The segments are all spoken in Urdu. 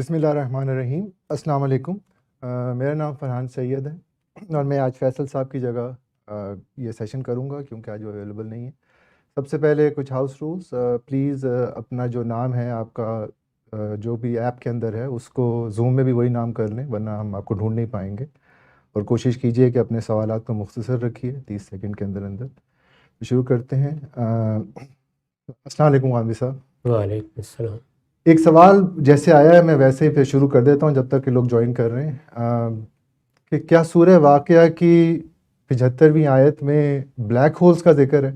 بسم اللہ الرحمن الرحیم۔ السلام علیکم۔ میرا نام فرحان سید ہے اور میں آج فیصل صاحب کی جگہ یہ سیشن کروں گا کیونکہ آج وہ اویلیبل نہیں ہے۔ سب سے پہلے کچھ ہاؤس رولز، پلیز اپنا جو نام ہے آپ کا جو بھی ایپ کے اندر ہے اس کو زوم میں بھی وہی نام کر لیں ورنہ ہم آپ کو ڈھونڈ نہیں پائیں گے، اور کوشش کیجئے کہ اپنے سوالات کو مختصر رکھیے 30 سیکنڈ کے اندر اندر۔ شروع کرتے ہیں۔ السلام علیکم غامدی صاحب۔ وعلیکم السلام۔ ایک سوال جیسے آیا ہے میں ویسے ہی پھر شروع کر دیتا ہوں جب تک کہ لوگ جوائن کر رہے ہیں، کہ کیا سورہ واقعہ کی 75ویں آیت میں بلیک ہولز کا ذکر ہے،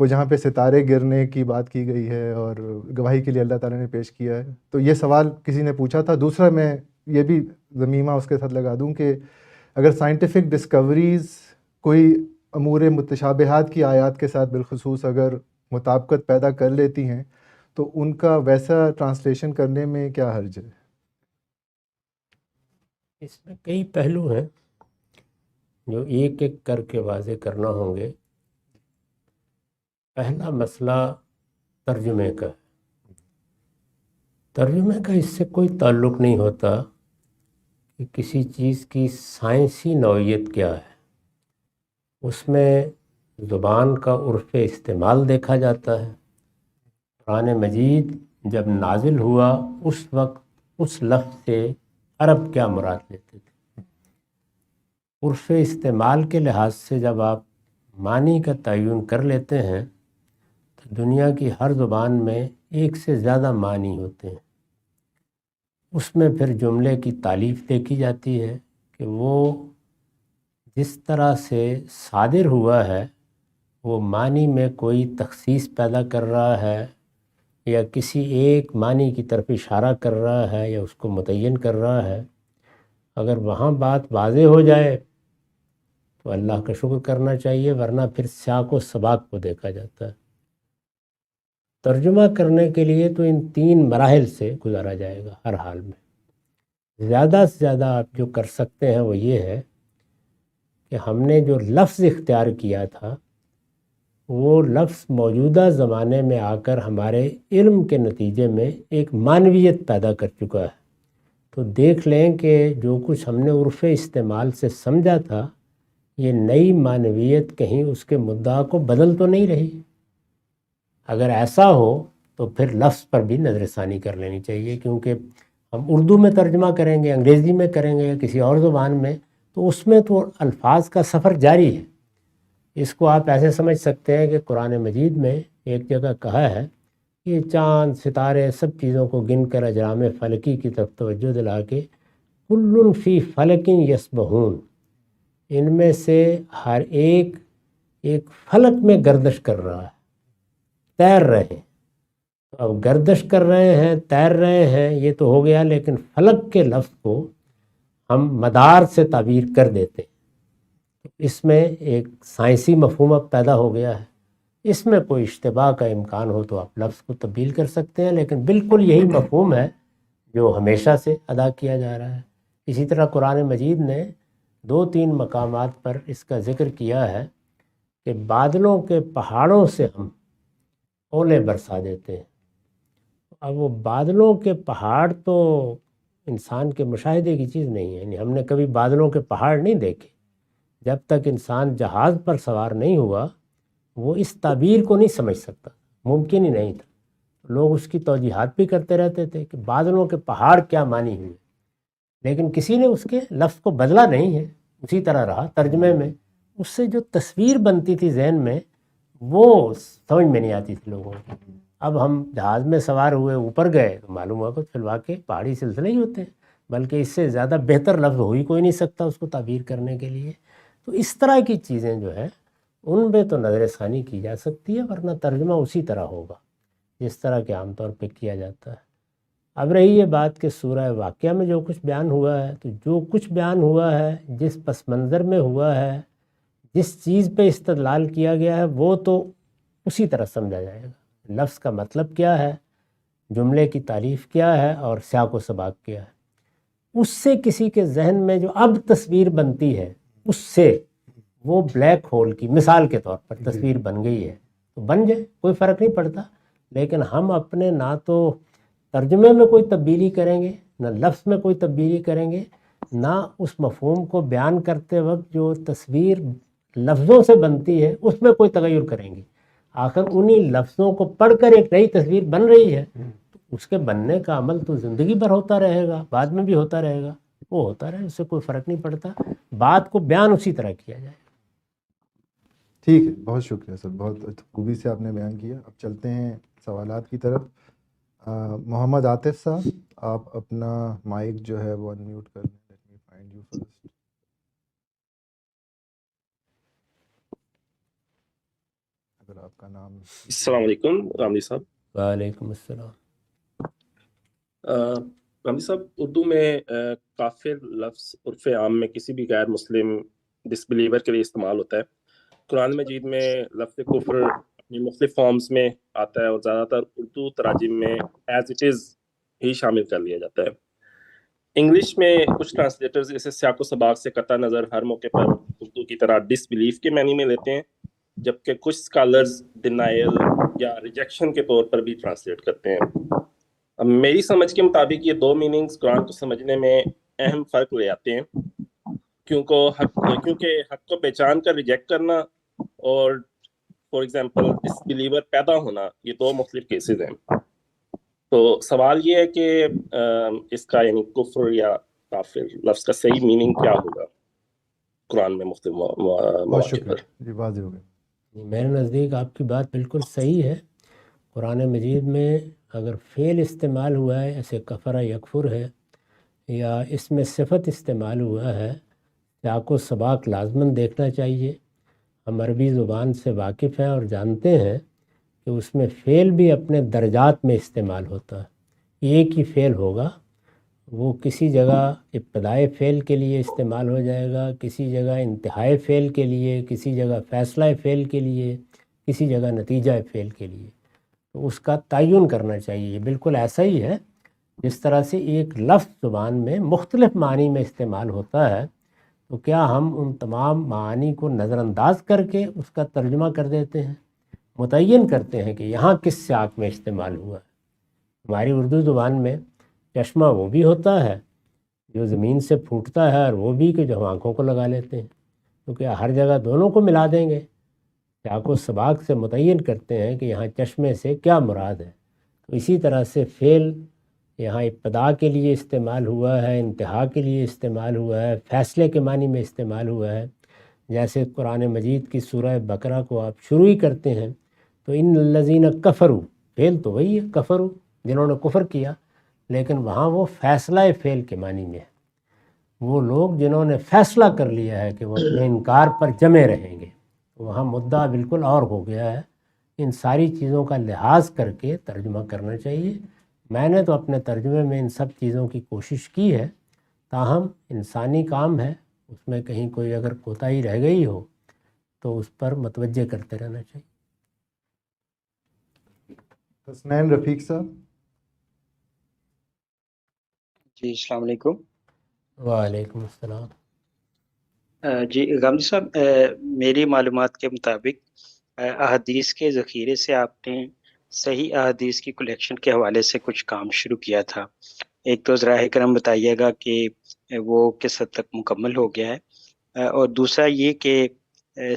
وہ جہاں پہ ستارے گرنے کی بات کی گئی ہے اور گواہی کے لیے اللہ تعالیٰ نے پیش کیا ہے؟ تو یہ سوال کسی نے پوچھا تھا۔ دوسرا میں یہ بھی ضمیمہ اس کے ساتھ لگا دوں کہ اگر سائنٹیفک ڈسکوریز کوئی امور متشابہات کی آیات کے ساتھ بالخصوص اگر مطابقت پیدا کر لیتی ہیں تو ان کا ویسا ٹرانسلیشن کرنے میں کیا حرج ہے؟ اس میں کئی پہلو ہیں جو ایک ایک کر کے واضح کرنا ہوں گے۔ پہلا مسئلہ ترجمے کا ہے۔ ترجمے کا اس سے کوئی تعلق نہیں ہوتا کہ کسی چیز کی سائنسی نوعیت کیا ہے، اس میں زبان کا عرف استعمال دیکھا جاتا ہے۔ قرآن مجید جب نازل ہوا اس وقت اس لفظ سے عرب کیا مراد لیتے تھے؟ عرف استعمال کے لحاظ سے جب آپ معنی کا تعین کر لیتے ہیں تو دنیا کی ہر زبان میں ایک سے زیادہ معنی ہوتے ہیں۔ اس میں پھر جملے کی تعلیف دیکھی جاتی ہے کہ وہ جس طرح سے صادر ہوا ہے وہ معنی میں کوئی تخصیص پیدا کر رہا ہے یا کسی ایک معنی کی طرف اشارہ کر رہا ہے یا اس کو متعین کر رہا ہے۔ اگر وہاں بات واضح ہو جائے تو اللہ کا شکر کرنا چاہیے، ورنہ پھر سیاق و سباق کو دیکھا جاتا ہے۔ ترجمہ کرنے کے لیے تو ان 3 مراحل سے گزارا جائے گا ہر حال میں۔ زیادہ سے زیادہ آپ جو کر سکتے ہیں وہ یہ ہے کہ ہم نے جو لفظ اختیار کیا تھا وہ لفظ موجودہ زمانے میں آ کر ہمارے علم کے نتیجے میں ایک معنویت پیدا کر چکا ہے، تو دیکھ لیں کہ جو کچھ ہم نے عرف استعمال سے سمجھا تھا یہ نئی معنویت کہیں اس کے مدعا کو بدل تو نہیں رہی۔ اگر ایسا ہو تو پھر لفظ پر بھی نظر ثانی کر لینی چاہیے، کیونکہ ہم اردو میں ترجمہ کریں گے، انگریزی میں کریں گے یا کسی اور زبان میں، تو اس میں تو الفاظ کا سفر جاری ہے۔ اس کو آپ ایسے سمجھ سکتے ہیں کہ قرآن مجید میں ایک جگہ کہا ہے کہ چاند ستارے سب چیزوں کو گن کر اجرام فلکی کی طرف توجہ دلا کے کل فی فلک یسبحون، ان میں سے ہر ایک ایک فلک میں گردش کر رہا ہے، تیر رہے ہیں۔ اب گردش کر رہے ہیں، تیر رہے ہیں، یہ تو ہو گیا، لیکن فلک کے لفظ کو ہم مدار سے تعبیر کر دیتے ہیں۔ اس میں ایک سائنسی مفہوم اب پیدا ہو گیا ہے۔ اس میں کوئی اشتباہ کا امکان ہو تو آپ لفظ کو تبدیل کر سکتے ہیں، لیکن بالکل یہی مفہوم ہے جو ہمیشہ سے ادا کیا جا رہا ہے۔ اسی طرح قرآن مجید نے 2-3 مقامات پر اس کا ذکر کیا ہے کہ بادلوں کے پہاڑوں سے ہم اولے برسا دیتے ہیں۔ اب وہ بادلوں کے پہاڑ تو انسان کے مشاہدے کی چیز نہیں ہے، یعنی ہم نے کبھی بادلوں کے پہاڑ نہیں دیکھے۔ جب تک انسان جہاز پر سوار نہیں ہوا وہ اس تعبیر کو نہیں سمجھ سکتا، ممکن ہی نہیں تھا۔ لوگ اس کی توجیحات بھی کرتے رہتے تھے کہ بادلوں کے پہاڑ کیا معنی ہوئے، لیکن کسی نے اس کے لفظ کو بدلا نہیں ہے، اسی طرح رہا ترجمے میں۔ اس سے جو تصویر بنتی تھی ذہن میں وہ سمجھ میں نہیں آتی تھی لوگوں کو۔ اب ہم جہاز میں سوار ہوئے، اوپر گئے تو معلوم ہوا کہ فی الواقع پہاڑی سلسلے ہی ہوتے ہیں، بلکہ اس سے زیادہ بہتر لفظ ہو ہی کوئی نہیں سکتا اس کو تعبیر کرنے کے لیے۔ تو اس طرح کی چیزیں جو ہے ان میں تو نظر ثانی کی جا سکتی ہے، ورنہ ترجمہ اسی طرح ہوگا جس طرح کہ عام طور پہ کیا جاتا ہے۔ اب رہی یہ بات کہ سورہ واقعہ میں جو کچھ بیان ہوا ہے، تو جو کچھ بیان ہوا ہے، جس پس منظر میں ہوا ہے، جس چیز پہ استدلال کیا گیا ہے، وہ تو اسی طرح سمجھا جائے گا۔ لفظ کا مطلب کیا ہے، جملے کی تعریف کیا ہے اور سیاق و سباق کیا ہے، اس سے کسی کے ذہن میں جو اب تصویر بنتی ہے اس سے وہ بلیک ہول کی مثال کے طور پر تصویر بن گئی ہے تو بن جائے، کوئی فرق نہیں پڑتا۔ لیکن ہم اپنے نہ تو ترجمے میں کوئی تبدیلی کریں گے، نہ لفظ میں کوئی تبدیلی کریں گے، نہ اس مفہوم کو بیان کرتے وقت جو تصویر لفظوں سے بنتی ہے اس میں کوئی تغیر کریں گے۔ آخر انہی لفظوں کو پڑھ کر ایک نئی تصویر بن رہی ہے، تو اس کے بننے کا عمل تو زندگی بھر ہوتا رہے گا، بعد میں بھی ہوتا رہے گا، وہ ہوتا رہے، اس سے کوئی فرق نہیں پڑتا، بات کو بیان اسی طرح کیا جائے۔ ٹھیک ہے، بہت شکریہ سر، بہت خوبی سے آپ نے بیان کیا۔ اب چلتے ہیں سوالات کی طرف۔ محمد عاطف صاحب، آپ اپنا مائک جو ہے وہ انمیوٹ کر لیں۔ Let me find you first۔ اگر آپ کا نام۔ السلام علیکم رامدی صاحب۔ وعلیکم السلام۔ رامدی صاحب، اردو میں کافر لفظ عرف عام میں کسی بھی غیر مسلم ڈس بلیور کے لیے استعمال ہوتا ہے۔ قرآن مجید میں لفظ کفر اپنی مختلف فارمز میں آتا ہے اور زیادہ تر اردو تراجم میں ایز اٹ از ہی شامل کر لیا جاتا ہے۔ انگلش میں کچھ ٹرانسلیٹرز اسے سیاق و سباق سے قطع نظر ہر موقع پر اردو کی طرح ڈس بلیف کے معنی میں لیتے ہیں، جبکہ کچھ اسکالرز ڈینائل یا ریجیکشن کے طور پر بھی ٹرانسلیٹ کرتے ہیں۔ اب میری سمجھ کے مطابق یہ دو میننگز قرآن کو سمجھنے میں اہم فرق لے آتے ہیں، کیونکہ حق کو پہچان کر ریجیکٹ کرنا اور فار ایگزامپل ڈس بلیور پیدا ہونا، یہ دو مختلف کیسز ہیں۔ تو سوال یہ ہے کہ اس کا یعنی کفر یا کافر لفظ کا صحیح میننگ کیا ہوگا قرآن میں مختلف بہت مواقع شکریہ پر؟ جی، واضح ہو گیا۔ میرے نزدیک آپ کی بات بالکل صحیح ہے۔ قرآن مجید میں اگر فعل استعمال ہوا ہے، ایسے کفر یکفر ہے، یا اس میں صفت استعمال ہوا ہے، سیاق و سباق لازماً دیکھنا چاہیے۔ ہم عربی زبان سے واقف ہیں اور جانتے ہیں کہ اس میں فعل بھی اپنے درجات میں استعمال ہوتا ہے۔ ایک ہی فعل ہوگا، وہ کسی جگہ ابتدائے فعل کے لیے استعمال ہو جائے گا، کسی جگہ انتہائے فعل کے لیے، کسی جگہ فیصلہ فعل کے لیے، کسی جگہ نتیجہ فعل کے لیے۔ تو اس کا تعین کرنا چاہیے۔ بالکل ایسا ہی ہے جس طرح سے ایک لفظ زبان میں مختلف معنی میں استعمال ہوتا ہے، تو کیا ہم ان تمام معانی کو نظر انداز کر کے اس کا ترجمہ کر دیتے ہیں، متعین کرتے ہیں کہ یہاں کس سیاق میں استعمال ہوا ہے؟ ہماری اردو زبان میں چشمہ وہ بھی ہوتا ہے جو زمین سے پھوٹتا ہے، اور وہ بھی کہ جو ہم آنکھوں کو لگا لیتے ہیں، تو کیا ہر جگہ دونوں کو ملا دیں گے؟ سیاق و سباق سے متعین کرتے ہیں کہ یہاں چشمے سے کیا مراد ہے۔ تو اسی طرح سے فعل یہاں ابتدا کے لیے استعمال ہوا ہے، انتہا کے لیے استعمال ہوا ہے، فیصلے کے معنی میں استعمال ہوا ہے۔ جیسے قرآن مجید کی سورہ بقرہ کو آپ شروع ہی کرتے ہیں تو ان الذین کفروا، فعل تو وہی ہے کفروا، جنہوں نے کفر کیا، لیکن وہاں وہ فیصلہ فعل کے معنی میں ہے، وہ لوگ جنہوں نے فیصلہ کر لیا ہے کہ وہ اپنے انکار پر جمے رہیں گے۔ وہاں مدعا بالکل اور ہو گیا ہے۔ ان ساری چیزوں کا لحاظ کر کے ترجمہ کرنا چاہیے۔ میں نے تو اپنے ترجمے میں ان سب چیزوں کی کوشش کی ہے، تاہم انسانی کام ہے، اس میں کہیں کوئی اگر کوتاہی رہ گئی ہو تو اس پر متوجہ کرتے رہنا چاہیے۔ حسنین رفیق صاحب۔ جی السلام علیکم۔ وعلیکم السلام۔ جی غامدی صاحب، میری معلومات کے مطابق احادیث کے ذخیرے سے آپ نے صحیح احادیث کی کلیکشن کے حوالے سے کچھ کام شروع کیا تھا۔ ایک تو ذرائع کرم بتائیے گا کہ وہ کس حد تک مکمل ہو گیا ہے، اور دوسرا یہ کہ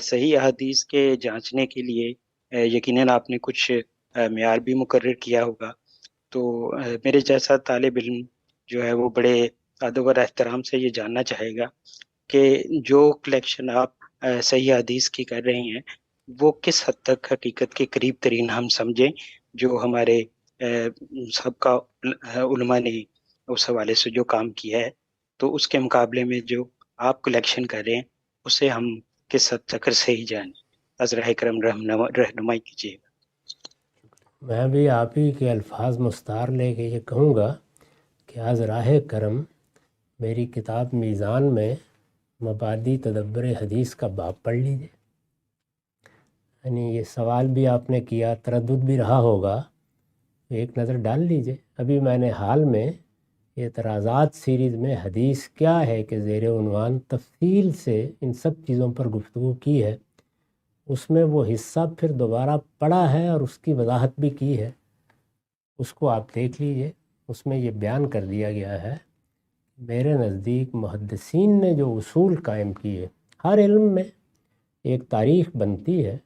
صحیح احادیث کے جانچنے کے لیے یقیناً آپ نے کچھ معیار بھی مقرر کیا ہوگا، تو میرے جیسا طالب علم جو ہے وہ بڑے ادب اور احترام سے یہ جاننا چاہے گا کہ جو کلیکشن آپ صحیح حدیث کی کر رہے ہیں وہ کس حد تک حقیقت کے قریب ترین ہم سمجھیں جو ہمارے سب کا علماء نے اس حوالے سے جو کام کیا ہے، تو اس کے مقابلے میں جو آپ کلیکشن کر رہے ہیں اسے ہم کس حد تک صحیح جانیں، ازرائے کرم رہنمائی کیجیے گا۔ میں بھی آپ ہی کے الفاظ مستعار لے کے یہ کہوں گا کہ ازراہ کرم میری کتاب میزان میں مبادی تدبر حدیث کا باب پڑھ لیجیے۔ یعنی یہ سوال بھی آپ نے کیا، تردد بھی رہا ہوگا، ایک نظر ڈال لیجیے۔ ابھی میں نے حال میں اعتراضات سیریز میں حدیث کیا ہے کہ زیر عنوان تفصیل سے ان سب چیزوں پر گفتگو کی ہے، اس میں وہ حصہ پھر دوبارہ پڑھا ہے اور اس کی وضاحت بھی کی ہے، اس کو آپ دیکھ لیجئے۔ اس میں یہ بیان کر دیا گیا ہے، میرے نزدیک محدثین نے جو اصول قائم کیے، ہر علم میں ایک تاریخ بنتی ہے،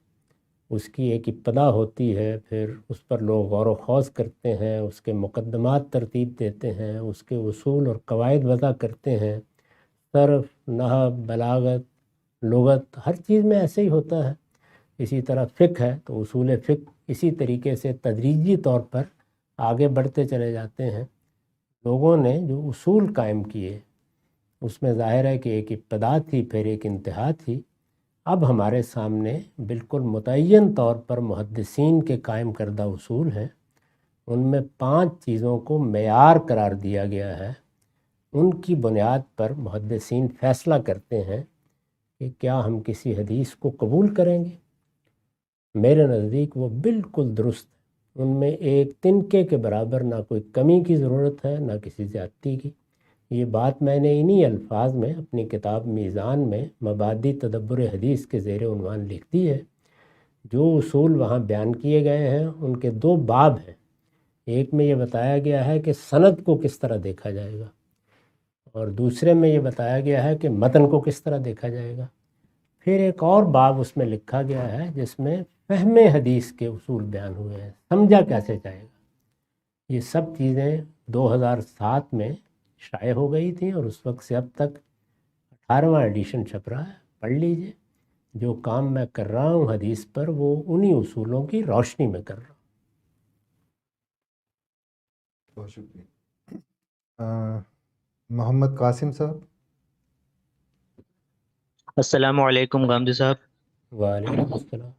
اس کی ایک ابتدا ہوتی ہے، پھر اس پر لوگ غور و خوض کرتے ہیں، اس کے مقدمات ترتیب دیتے ہیں، اس کے اصول اور قواعد وضع کرتے ہیں، صرف، نحو، بلاغت، لغت، ہر چیز میں ایسے ہی ہوتا ہے۔ اسی طرح فقہ ہے تو اصول فقہ اسی طریقے سے تدریجی طور پر آگے بڑھتے چلے جاتے ہیں۔ لوگوں نے جو اصول قائم کیے اس میں ظاہر ہے کہ ایک ابتدا تھی، پھر ایک انتہا تھی۔ اب ہمارے سامنے بالکل متعین طور پر محدثین کے قائم کردہ اصول ہیں، ان میں 5 چیزوں کو معیار قرار دیا گیا ہے۔ ان کی بنیاد پر محدثین فیصلہ کرتے ہیں کہ کیا ہم کسی حدیث کو قبول کریں گے۔ میرے نزدیک وہ بالکل درست ہے، ان میں ایک تنکے کے برابر نہ کوئی کمی کی ضرورت ہے نہ کسی زیادتی کی۔ یہ بات میں نے انہی الفاظ میں اپنی کتاب میزان میں مبادی تدبر حدیث کے زیر عنوان لکھ دی ہے۔ جو اصول وہاں بیان کیے گئے ہیں ان کے 2 باب ہیں۔ ایک میں یہ بتایا گیا ہے کہ سند کو کس طرح دیکھا جائے گا، اور دوسرے میں یہ بتایا گیا ہے کہ متن کو کس طرح دیکھا جائے گا۔ پھر ایک اور باب اس میں لکھا گیا ہے جس میں فہم حدیث کے اصول بیان ہوئے ہیں، سمجھا کیسے جائے گا۔ یہ سب چیزیں 2007 میں شائع ہو گئی تھیں اور اس وقت سے اب تک 18واں ایڈیشن چھپ رہا ہے، پڑھ لیجئے۔ جو کام میں کر رہا ہوں حدیث پر وہ انہی اصولوں کی روشنی میں کر رہا ہوں۔ بہت شکریہ۔ محمد قاسم صاحب۔ السلام علیکم غامدی صاحب۔ وعلیکم السلام۔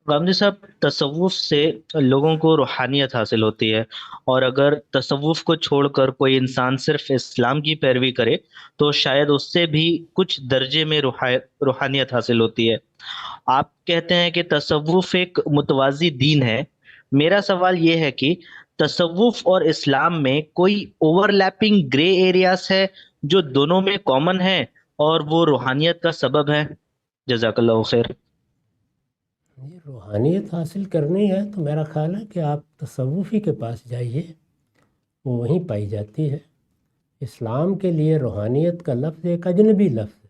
غامدی صاحب، تصوف سے لوگوں کو روحانیت حاصل ہوتی ہے، اور اگر تصوف کو چھوڑ کر کوئی انسان صرف اسلام کی پیروی کرے تو شاید اس سے بھی کچھ درجے میں روحانیت حاصل ہوتی ہے۔ آپ کہتے ہیں کہ تصوف ایک متوازی دین ہے۔ میرا سوال یہ ہے کہ تصوف اور اسلام میں کوئی اوور لیپنگ گرے ایریاز ہے جو دونوں میں کامن ہے اور وہ روحانیت کا سبب ہے؟ جزاک اللہ خیر۔ یہ روحانیت حاصل کرنی ہے تو میرا خیال ہے کہ آپ تصوفی کے پاس جائیے، وہ وہیں پائی جاتی ہے۔ اسلام کے لیے روحانیت کا لفظ ایک اجنبی لفظ ہے،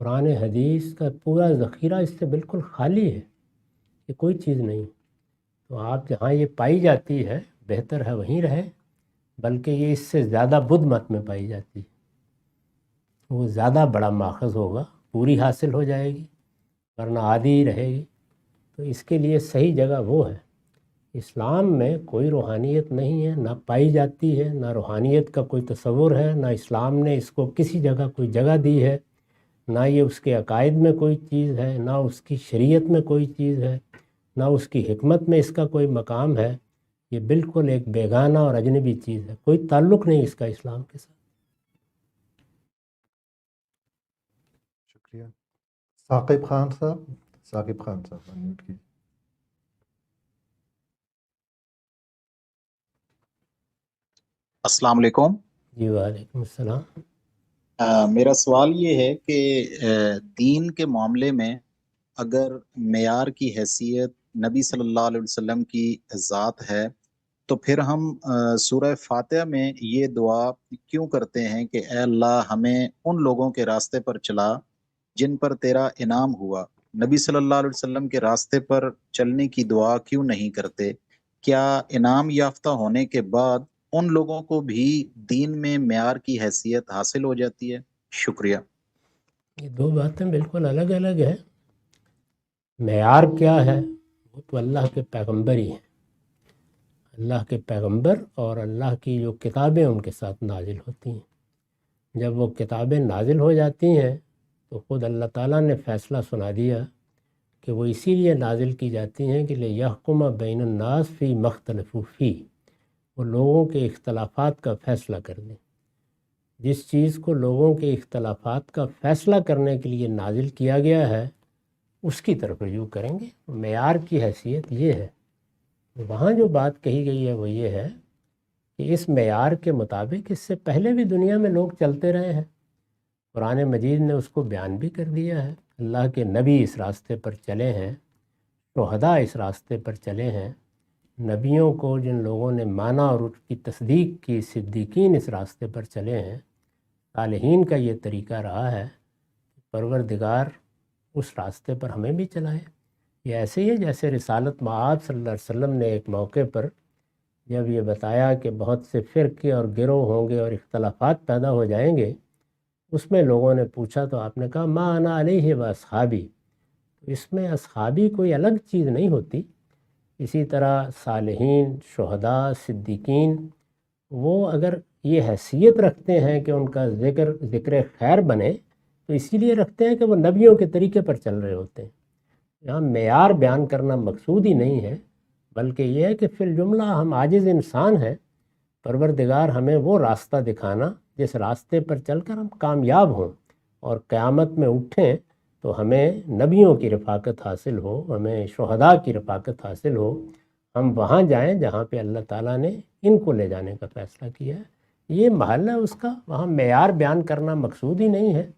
قرآن حدیث کا پورا ذخیرہ اس سے بالکل خالی ہے، یہ کوئی چیز نہیں۔ تو آپ جہاں یہ پائی جاتی ہے بہتر ہے وہیں رہے، بلکہ یہ اس سے زیادہ بدھ مت میں پائی جاتی ہے، وہ زیادہ بڑا ماخذ ہوگا، پوری حاصل ہو جائے گی، ورنہ آدھی ہی رہے گی۔ تو اس کے لیے صحیح جگہ وہ ہے۔ اسلام میں کوئی روحانیت نہیں ہے، نہ پائی جاتی ہے، نہ روحانیت کا کوئی تصور ہے، نہ اسلام نے اس کو کسی جگہ کوئی جگہ دی ہے، نہ یہ اس کے عقائد میں کوئی چیز ہے، نہ اس کی شریعت میں کوئی چیز ہے، نہ اس کی حکمت میں اس کا کوئی مقام ہے۔ یہ بالکل ایک بیگانہ اور اجنبی چیز ہے، کوئی تعلق نہیں اس کا اسلام کے ساتھ۔ شکریہ۔ ثاقب خان صاحب unmute کیجیے۔ السلام علیکم۔ جی وعلیکم السلام۔ میرا سوال یہ ہے کہ دین کے معاملے میں اگر معیار کی حیثیت نبی صلی اللہ علیہ وسلم کی ذات ہے تو پھر ہم سورہ فاتحہ میں یہ دعا کیوں کرتے ہیں کہ اے اللہ ہمیں ان لوگوں کے راستے پر چلا جن پر تیرا انعام ہوا؟ نبی صلی اللہ علیہ وسلم کے راستے پر چلنے کی دعا کیوں نہیں کرتے؟ کیا انعام یافتہ ہونے کے بعد ان لوگوں کو بھی دین میں معیار کی حیثیت حاصل ہو جاتی ہے؟ شکریہ۔ یہ 2 باتیں بالکل الگ الگ ہیں۔ معیار کیا ہے؟ وہ تو اللہ کے پیغمبر ہی ہیں، اللہ کے پیغمبر اور اللہ کی جو کتابیں ان کے ساتھ نازل ہوتی ہیں۔ جب وہ کتابیں نازل ہو جاتی ہیں تو خود اللہ تعالیٰ نے فیصلہ سنا دیا کہ وہ اسی لیے نازل کی جاتی ہیں کہ لِیَحْکُمَ بَیْنَ النَّاسِ فِی مَا اخْتَلَفُوا فِیہ، وہ لوگوں کے اختلافات کا فیصلہ کر دیں۔ جس چیز کو لوگوں کے اختلافات کا فیصلہ کرنے کے لیے نازل کیا گیا ہے اس کی طرف رجوع کریں گے۔ معیار کی حیثیت یہ ہے۔ وہاں جو بات کہی گئی ہے وہ یہ ہے کہ اس معیار کے مطابق اس سے پہلے بھی دنیا میں لوگ چلتے رہے ہیں، قرآن مجید نے اس کو بیان بھی کر دیا ہے۔ اللہ کے نبی اس راستے پر چلے ہیں، شہداء اس راستے پر چلے ہیں، نبیوں کو جن لوگوں نے مانا اور اس کی تصدیق کی، صدیقین اس راستے پر چلے ہیں، صالحین کا یہ طریقہ رہا ہے، پروردگار اس راستے پر ہمیں بھی چلائے۔ یہ ایسے ہی ہے جیسے رسالت مآب صلی اللہ علیہ وسلم نے ایک موقع پر جب یہ بتایا کہ بہت سے فرقے اور گروہ ہوں گے اور اختلافات پیدا ہو جائیں گے، اس میں لوگوں نے پوچھا تو آپ نے کہا ما انا علیہ و اصحابی۔ تو اس میں اصحابی کوئی الگ چیز نہیں ہوتی۔ اسی طرح صالحین، شہداء، صدیقین، وہ اگر یہ حیثیت رکھتے ہیں کہ ان کا ذکر خیر بنے تو اسی لیے رکھتے ہیں کہ وہ نبیوں کے طریقے پر چل رہے ہوتے ہیں۔ یہاں معیار بیان کرنا مقصود ہی نہیں ہے، بلکہ یہ ہے کہ فی الجملہ ہم عاجز انسان ہیں، پروردگار ہمیں وہ راستہ دکھانا جس راستے پر چل کر ہم کامیاب ہوں اور قیامت میں اٹھیں تو ہمیں نبیوں کی رفاقت حاصل ہو، ہمیں شہداء کی رفاقت حاصل ہو، ہم وہاں جائیں جہاں پہ اللہ تعالیٰ نے ان کو لے جانے کا فیصلہ کیا ہے۔ یہ محل ہے اس کا، وہاں معیار بیان کرنا مقصود ہی نہیں ہے۔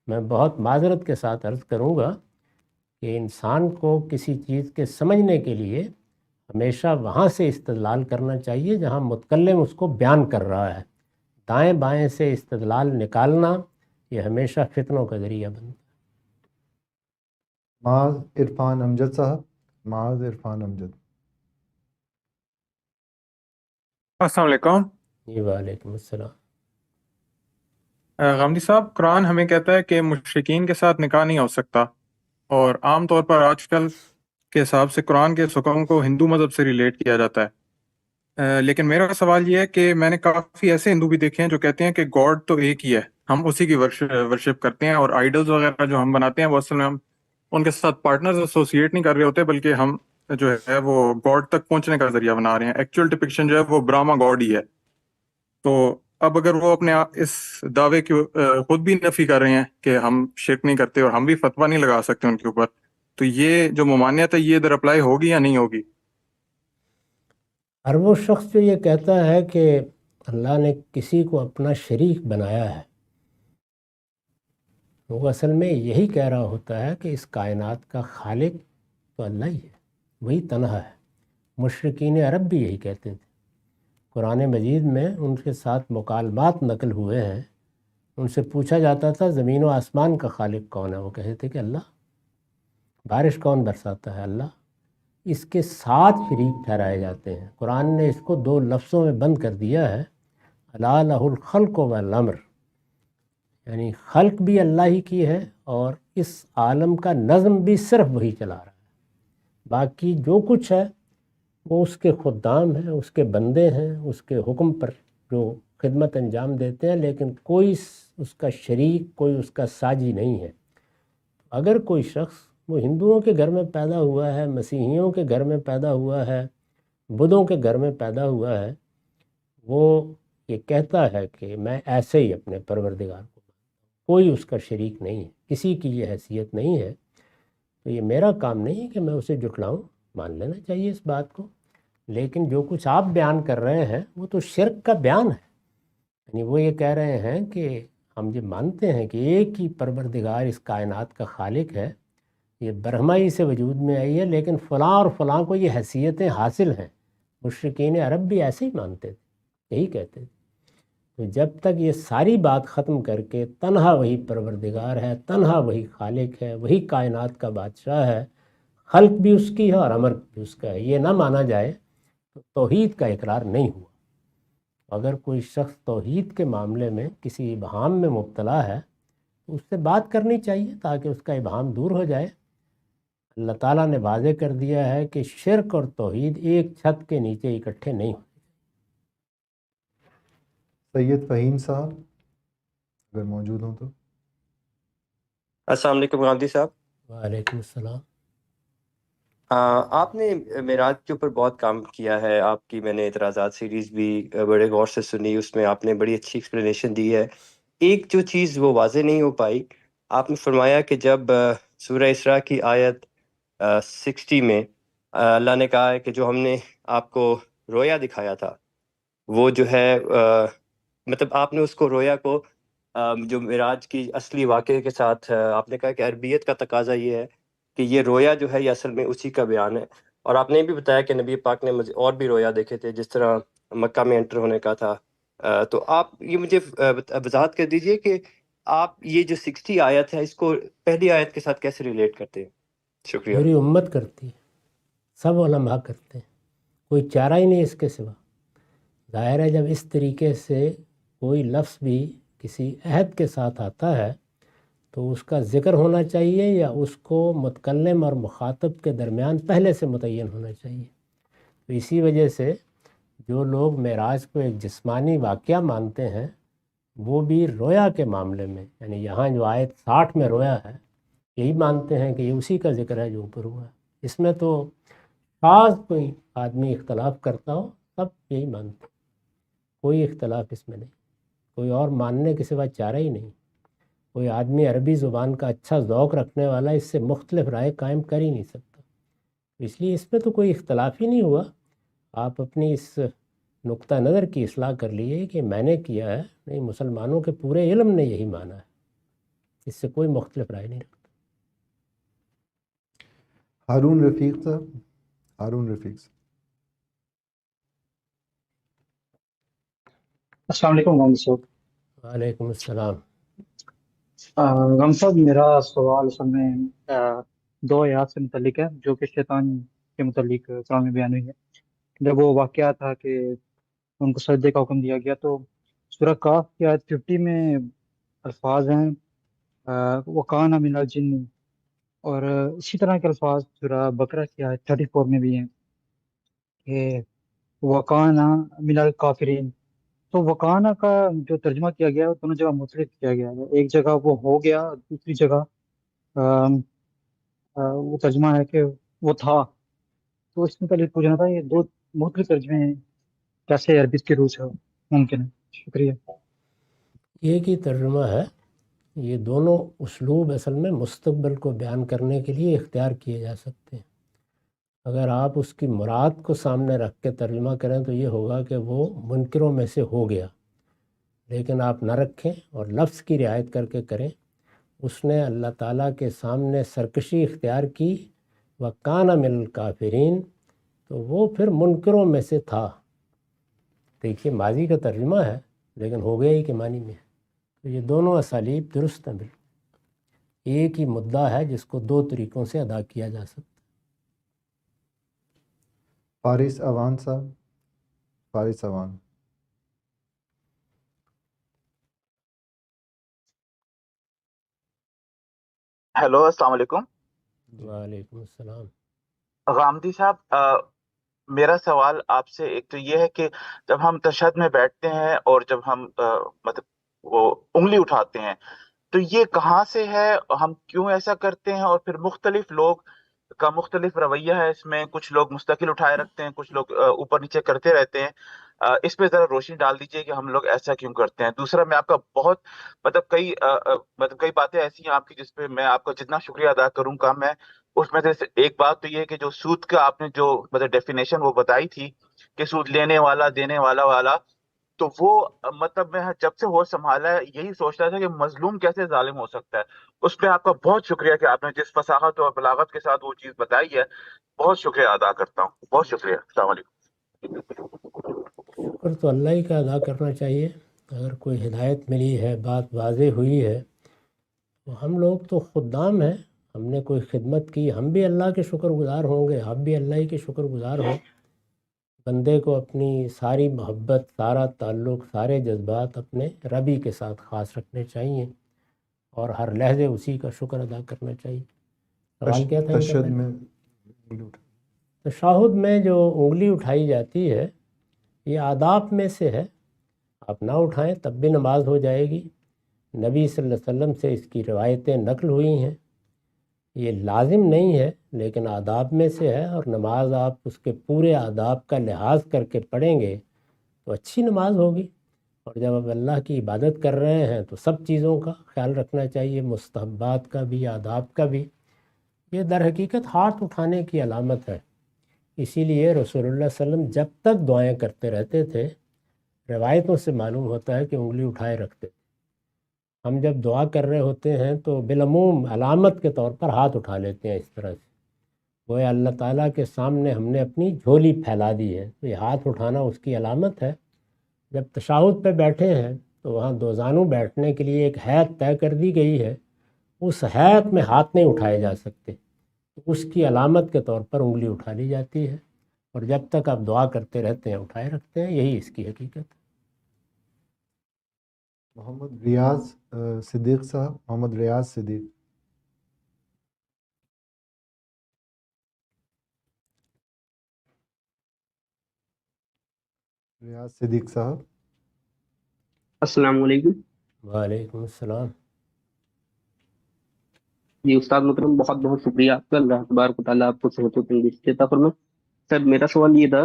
میں بہت معذرت کے ساتھ عرض کروں گا کہ انسان کو کسی چیز کے سمجھنے کے لیے ہمیشہ وہاں سے استدلال کرنا چاہیے جہاں متکلم اس کو بیان کر رہا ہے۔ دائیں بائیں سے استدلال نکالنا یہ ہمیشہ فتنوں کا ذریعہ بنتا ہے۔ معاذ عرفان امجد صاحب، معاذ عرفان امجد۔ السلام علیکم۔ جی وعلیکم السلام۔ غامدی صاحب، قرآن ہمیں کہتا ہے کہ مشرکین کے ساتھ نکاح نہیں ہو سکتا، اور عام طور پر آج کل کے حساب سے قرآن کے اس حکم کو ہندو مذہب سے ریلیٹ کیا جاتا ہے۔ لیکن میرا سوال یہ ہے کہ میں نے کافی ایسے ہندو بھی دیکھے ہیں جو کہتے ہیں کہ گاڈ تو ایک ہی ہے، ہم اسی کی ورشپ کرتے ہیں، اور آئیڈلز وغیرہ جو ہم بناتے ہیں وہ اصل میں ہم ان کے ساتھ پارٹنرز ایسوسیٹ نہیں کر رہے ہوتے، بلکہ ہم جو ہے وہ گاڈ تک پہنچنے کا ذریعہ بنا رہے ہیں۔ ایکچوئل ڈپکشن جو ہے وہ براہما گاڈ ہی ہے۔ تو اب اگر وہ اپنے اس دعوے کی خود بھی نفی کر رہے ہیں کہ ہم شرک نہیں کرتے اور ہم بھی فتویٰ نہیں لگا سکتے ان کے اوپر، تو یہ جو ممانعت ہے یہ ادھر اپلائی ہوگی یا نہیں ہوگی؟ اور وہ شخص جو یہ کہتا ہے کہ اللہ نے کسی کو اپنا شریک بنایا ہے، وہ اصل میں یہی کہہ رہا ہوتا ہے کہ اس کائنات کا خالق تو اللہ ہی ہے، وہی تنہا ہے۔ مشرکین عرب بھی یہی کہتے تھے۔ قرآن مجید میں ان کے ساتھ مکالمات نقل ہوئے ہیں، ان سے پوچھا جاتا تھا زمین و آسمان کا خالق کون ہے، وہ کہتے تھے کہ اللہ۔ بارش کون برساتا ہے؟ اللہ۔ اس کے 7 شریک ٹھہرائے جاتے ہیں۔ قرآن نے اس کو 2 لفظوں میں بند کر دیا ہے، الا لہ الخلق والامر، یعنی خلق بھی اللہ ہی کی ہے اور اس عالم کا نظم بھی صرف وہی چلا رہا ہے۔ باقی جو کچھ ہے وہ اس کے خدام ہیں، اس کے بندے ہیں، اس کے حکم پر جو خدمت انجام دیتے ہیں، لیکن کوئی اس کا شریک، کوئی اس کا ساجی نہیں ہے۔ اگر کوئی شخص وہ ہندوؤں کے گھر میں پیدا ہوا ہے، مسیحیوں کے گھر میں پیدا ہوا ہے، بدھوں کے گھر میں پیدا ہوا ہے، وہ یہ کہتا ہے کہ میں ایسے ہی اپنے پروردگار کو، کوئی اس کا شریک نہیں ہے، کسی کی یہ حیثیت نہیں ہے، تو یہ میرا کام نہیں ہے کہ میں اسے جھٹلاؤں۔ مان لینا چاہیے اس بات کو، لیکن جو کچھ آپ بیان کر رہے ہیں وہ تو شرک کا بیان ہے۔ یعنی وہ یہ کہہ رہے ہیں کہ ہم یہ مانتے ہیں کہ ایک ہی پروردگار اس کائنات کا خالق ہے، یہ برہمائی سے وجود میں آئی ہے، لیکن فلاں اور فلاں کو یہ حیثیتیں حاصل ہیں۔ مشرکین عرب بھی ایسے ہی مانتے تھے، یہی کہتے تھے۔ تو جب تک یہ ساری بات ختم کر کے تنہا وہی پروردگار ہے، تنہا وہی خالق ہے، وہی کائنات کا بادشاہ ہے، خلق بھی اس کی ہے اور امر بھی اس کا ہے، یہ نہ مانا جائے تو توحید کا اقرار نہیں ہوا۔ اگر کوئی شخص توحید کے معاملے میں کسی ابہام میں مبتلا ہے تو اس سے بات کرنی چاہیے تاکہ اس کا ابہام دور ہو جائے۔ اللہ تعالیٰ نے واضح کر دیا ہے کہ شرک اور توحید ایک چھت کے نیچے اکٹھے نہیں ہوتے۔ سید فہیم صاحب اگر موجود ہوں تو۔ السلام علیکم غامدی صاحب۔ وعلیکم السلام۔ آپ نے معراج کے اوپر بہت کام کیا ہے، آپ کی میں نے اعتراضات سیریز بھی بڑے غور سے سنی، اس میں آپ نے بڑی اچھی ایکسپلینیشن دی ہے۔ ایک جو چیز وہ واضح نہیں ہو پائی، آپ نے فرمایا کہ جب سورہ اسراء کی آیت 60 میں اللہ نے کہا ہے کہ جو ہم نے آپ کو رویا دکھایا تھا وہ جو ہے مطلب آپ نے اس کو رویا کو جو معراج کی اصلی واقعے کے ساتھ آپ نے کہا کہ عربیت کا تقاضا یہ ہے کہ یہ رویا جو ہے یہ اصل میں اسی کا بیان ہے، اور آپ نے بھی بتایا کہ نبی پاک نے اور بھی رویا دیکھے تھے، جس طرح مکہ میں انٹر ہونے کا تھا۔ تو آپ یہ مجھے وضاحت کر دیجئے کہ آپ یہ جو 60 آیت ہے اس کو پہلی آیت کے ساتھ کیسے ریلیٹ کرتے ہیں؟ شکریہ۔ پوری امت کرتی ہے، سب علماء کرتے ہیں، کوئی چارہ ہی نہیں اس کے سوا۔ ظاہر ہے جب اس طریقے سے کوئی لفظ بھی کسی عہد کے ساتھ آتا ہے تو اس کا ذکر ہونا چاہیے یا اس کو متکلم اور مخاطب کے درمیان پہلے سے متعین ہونا چاہیے۔ تو اسی وجہ سے جو لوگ معراج کو ایک جسمانی واقعہ مانتے ہیں وہ بھی رویا کے معاملے میں، یعنی یہاں جو آیت 60 میں رویا ہے، یہی مانتے ہیں کہ یہ اسی کا ذکر ہے جو اوپر ہوا ہے۔ اس میں تو خاص کوئی آدمی اختلاف کرتا ہو سب یہی مانتے ہیں، کوئی اختلاف اس میں نہیں، کوئی اور ماننے کے سوا چارہ ہی نہیں۔ کوئی آدمی عربی زبان کا اچھا ذوق رکھنے والا اس سے مختلف رائے قائم کر ہی نہیں سکتا، اس لیے اس میں تو کوئی اختلاف ہی نہیں ہوا۔ آپ اپنی اس نقطہ نظر کی اصلاح کر لیے کہ میں نے کیا ہے، نہیں، مسلمانوں کے پورے علم نے یہی مانا ہے، اس سے کوئی مختلف رائے نہیں رکھتا۔ ہارون رفیق صاحب، ہارون رفیق صاحب۔ السلام علیکم غم صاحب۔ وعلیکم السلام۔ غم صاحب، میرا سوال اصل میں 2 آیات سے متعلق ہے جو کہ شیطان کے متعلق قرآن میں بیان ہوئی ہے۔ جب وہ واقعہ تھا کہ ان کو سجدے کا حکم دیا گیا تو سورہ کاف کی آیت 50 میں الفاظ ہیں وَقَانَ مِنَ الْجِنِّ، اور اسی طرح کے الفاظ سورہ بقرہ کی آیت 34 میں بھی ہیں کہ وَقَانَ مِنَ الْکَافِرِينَ۔ تو وقانا کا جو ترجمہ کیا گیا ہے وہ دونوں جگہ مختلف کیا گیا ہے۔ ایک جگہ وہ ہو گیا، دوسری جگہ وہ ترجمہ ہے کہ وہ تھا۔ تو اس میں پہلے پوچھنا تھا یہ 2 مختلف ترجمے ہیں کیسے عربی کے روح سے ممکن ہے؟ شکریہ۔ ایک ہی ترجمہ ہے، یہ دونوں اسلوب اصل میں مستقبل کو بیان کرنے کے لیے اختیار کیے جا سکتے ہیں۔ اگر آپ اس کی مراد کو سامنے رکھ کے ترجمہ کریں تو یہ ہوگا کہ وہ منکروں میں سے ہو گیا، لیکن آپ نہ رکھیں اور لفظ کی رعایت کر کے کریں۔ اس نے اللہ تعالیٰ کے سامنے سرکشی اختیار کی وَقَانَ مِنَ الْکَافِرِينَ، تو وہ پھر منکروں میں سے تھا۔ دیکھیے ماضی کا ترجمہ ہے لیکن ہو گیا ہی کے معنی میں ہے۔ تو یہ دونوں اسالیب درست ہیں، بالکل ایک ہی مدعا ہے جس کو 2 طریقوں سے ادا کیا جا سکتا ہے۔ فارس اوان صاحب، فارس اوان۔ ہیلو، السلام علیکم۔ وعلیکم السلام۔ غامدی صاحب، میرا سوال آپ سے ایک تو یہ ہے کہ جب ہم تشہد میں بیٹھتے ہیں اور جب ہم مطلب وہ انگلی اٹھاتے ہیں تو یہ کہاں سے ہے، ہم کیوں ایسا کرتے ہیں، اور پھر مختلف لوگ کا مختلف رویہ ہے اس میں، کچھ لوگ مستقل اٹھائے رکھتے ہیں، کچھ لوگ اوپر نیچے کرتے رہتے ہیں۔ اس پہ ذرا روشنی ڈال دیجئے کہ ہم لوگ ایسا کیوں کرتے ہیں۔ دوسرا، میں آپ کا بہت مطلب کئی باتیں ایسی ہیں آپ کی جس پہ میں آپ کا جتنا شکریہ ادا کروں گا، میں اس میں سے ایک بات تو یہ ہے کہ جو سود کا آپ نے جو مطلب ڈیفینیشن وہ بتائی تھی کہ سود لینے والا، دینے والا، تو وہ مطلب میں جب سے ہوش سنبھالا ہے یہی سوچ رہا تھا کہ مظلوم کیسے ظالم ہو سکتا ہے۔ اس پہ آپ کا بہت شکریہ کہ آپ نے جس فصاحت اور بلاغت کے ساتھ وہ چیز بتائی ہے، بہت شکریہ ادا کرتا ہوں، بہت شکریہ۔ السلام علیکم۔ شکر تو اللہ ہی کا ادا کرنا چاہیے۔ اگر کوئی ہدایت ملی ہے، بات واضح ہوئی ہے، تو ہم لوگ تو خدام ہیں، ہم نے کوئی خدمت کی، ہم بھی اللہ کے شکر گزار ہوں گے، آپ بھی اللہ ہی کے شکر گزار ہوں۔ بندے کو اپنی ساری محبت، سارا تعلق، سارے جذبات اپنے ربی کے ساتھ خاص رکھنے چاہیے اور ہر لحظے اسی کا شکر ادا کرنا چاہیے۔ سوال کیا تھا؟ تشہد میں تشہد میں جو انگلی اٹھائی جاتی ہے یہ آداب میں سے ہے، آپ نہ اٹھائیں تب بھی نماز ہو جائے گی۔ نبی صلی اللہ علیہ وسلم سے اس کی روایتیں نقل ہوئی ہیں، یہ لازم نہیں ہے لیکن آداب میں سے ہے، اور نماز آپ اس کے پورے آداب کا لحاظ کر کے پڑھیں گے تو اچھی نماز ہوگی۔ اور جب آپ اللہ کی عبادت کر رہے ہیں تو سب چیزوں کا خیال رکھنا چاہیے، مستحبات کا بھی، آداب کا بھی۔ یہ در حقیقت ہاتھ اٹھانے کی علامت ہے، اسی لیے رسول اللہ صلی اللہ علیہ وسلم جب تک دعائیں کرتے رہتے تھے، روایتوں سے معلوم ہوتا ہے کہ انگلی اٹھائے رکھتے تھے۔ ہم جب دعا کر رہے ہوتے ہیں تو بالعموم علامت کے طور پر ہاتھ اٹھا لیتے ہیں اس طرح سے، گویا اللہ تعالیٰ کے سامنے ہم نے اپنی جھولی پھیلا دی ہے. تو یہ ہاتھ اٹھانا اس کی علامت ہے. جب تشہد پہ بیٹھے ہیں تو وہاں دو زانو بیٹھنے کے لیے ایک حیت طے کر دی گئی ہے. اس حیت میں ہاتھ نہیں اٹھائے جا سکتے. اس کی علامت کے طور پر انگلی اٹھا لی جاتی ہے، اور جب تک آپ دعا کرتے رہتے ہیں اٹھائے رکھتے ہیں. یہی اس کی حقیقت ہے. محمد ریاض صدیق صاحب، محمد ریاض صدیق. ریاض صدیق صاحب. السلام علیکم. وعلیکم السلام. جی استاد محترم، بہت بہت شکریہ آپ کا. اللہ تبارک و تعالیٰ آپ کو صحت و تندرستی عطا فرمائے. سر میرا سوال یہ تھا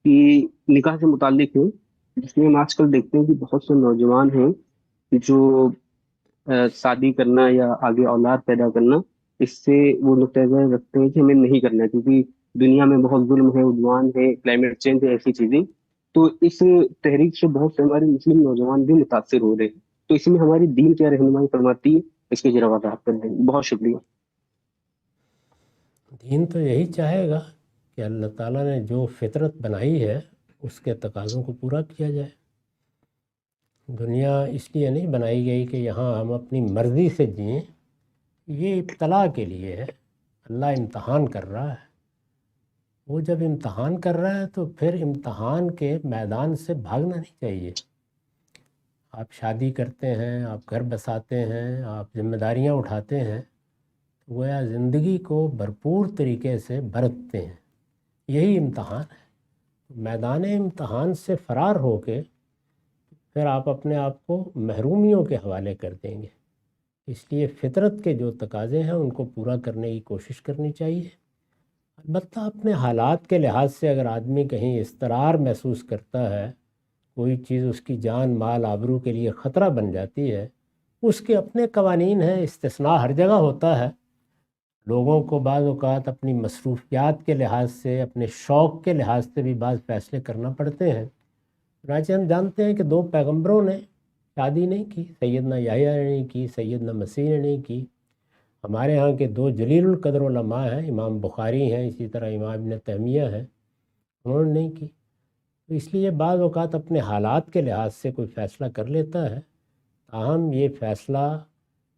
کہ نکاح سے متعلق ہے، جس میں ہم آج کل دیکھتے ہیں کہ بہت سے نوجوان ہیں جو شادی کرنا یا آگے اولاد پیدا کرنا، اس سے وہ نقطۂ نظر رکھتے ہیں کہ ہمیں نہیں کرنا، کیونکہ دنیا میں بہت ظلم ہے، عدوان ہے، کلائمیٹ چینج ہے، ایسی چیزیں. تو اس تحریک سے بہت سے ہمارے مسلم نوجوان بھی متاثر ہو رہے ہیں. تو اس میں ہماری دین کیا رہنمائی فرماتی ہے، اس کے ذرا وضاحت کر دیں. بہت شکریہ. دین تو یہی چاہے گا کہ اللہ تعالیٰ نے جو فطرت بنائی ہے اس کے تقاضوں کو پورا کیا جائے. دنیا اس لیے نہیں بنائی گئی کہ یہاں ہم اپنی مرضی سے جئیں. یہ ابتلا کے لیے ہے. اللہ امتحان کر رہا ہے. وہ جب امتحان کر رہا ہے تو پھر امتحان کے میدان سے بھاگنا نہیں چاہیے. آپ شادی کرتے ہیں، آپ گھر بساتے ہیں، آپ ذمہ داریاں اٹھاتے ہیں، گویا زندگی کو بھرپور طریقے سے برتتے ہیں. یہی امتحان ہے. میدان امتحان سے فرار ہو کے پھر آپ اپنے آپ کو محرومیوں کے حوالے کر دیں گے. اس لیے فطرت کے جو تقاضے ہیں ان کو پورا کرنے کی کوشش کرنی چاہیے. البتہ اپنے حالات کے لحاظ سے اگر آدمی کہیں اضطرار محسوس کرتا ہے، کوئی چیز اس کی جان مال آبرو کے لیے خطرہ بن جاتی ہے، اس کے اپنے قوانین ہیں. استثناء ہر جگہ ہوتا ہے. لوگوں کو بعض اوقات اپنی مصروفیات کے لحاظ سے، اپنے شوق کے لحاظ سے بھی بعض فیصلے کرنا پڑتے ہیں. چنانچہ ہم جانتے ہیں کہ 2 پیغمبروں نے شادی نہیں کی. سیدنا یحییٰ نے نہیں کی، سیدنا مسیح نے نہیں کی. ہمارے ہاں کے 2 جلیل القدر علماء ہیں، امام بخاری ہیں، اسی طرح امام ابن تیمیہ ہیں، انہوں نے نہیں کی. تو اس لیے بعض اوقات اپنے حالات کے لحاظ سے کوئی فیصلہ کر لیتا ہے. تاہم یہ فیصلہ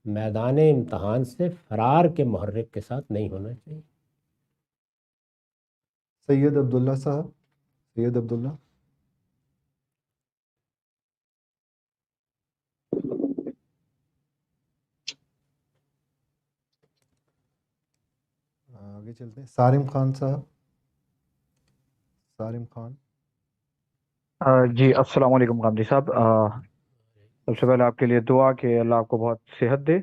میدان امتحان سے فرار کے محرک کے ساتھ نہیں ہونا چاہیے. سید عبداللہ صاحب. سید عبداللہ. آگے چلتے ہیں. سارم خان صاحب. سارم خان. جی السلام علیکم غامدی صاحب. سب سے پہلے آپ کے لیے دعا کہ اللہ آپ کو بہت صحت دے.